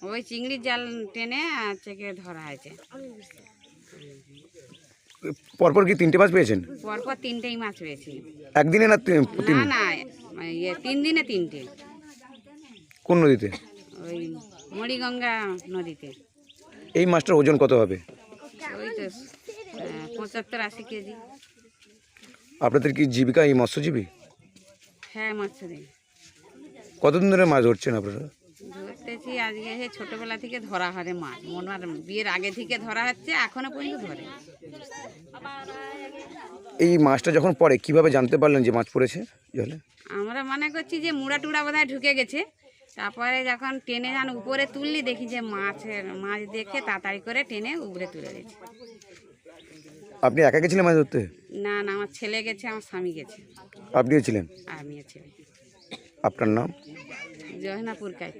ওই চিংড়ির জাল টেনে থেকে ধরা হয়েছে। পরপর কি 3টে মাছ পেয়েছেন? পরপর 3টেই মাছ পেয়েছি। একদিনে না না না 3 দিনে 3টে। কোন নদীতে? ওই মরিগঙ্গা নদীতে। এই মাছটার ওজন কত হবে? ওই তো 75-80 কেজি। আপনাদের কি জীবিকা এই মৎস্যজীবী? হ্যাঁ, মৎস্যজীবী। কতদিন ধরে মাছ ধরছেন আপনারা? ধরতেছি আজকে ছোটবেলা থেকে ধরা হয় মাছ, মনার বিয়ের আগে থেকে ধরা হচ্ছে, এখনো পর্যন্ত ধরে। এই মাছটা যখন পড়ে কিভাবে জানতে পারলেন যে মাছ পড়েছে জলে? আমরা মনে করছি যে মুড়া টুড়া বোধহয় ঢুকে গেছে, তারপরে যখন টেনে যান উপরে তুললি দেখি যে মাছ দেখে তাড়াতাড়ি করে টেনে উপরে তুলে দিয়েছে। আপনি একা গেছিলেন মাছ ধরতে? না না, আমার ছেলে গেছে, আমার স্বামী গেছে। আপনিও ছিলেন? আমিও ছেলে। আপনার নাম? জহনাপুর কাইত।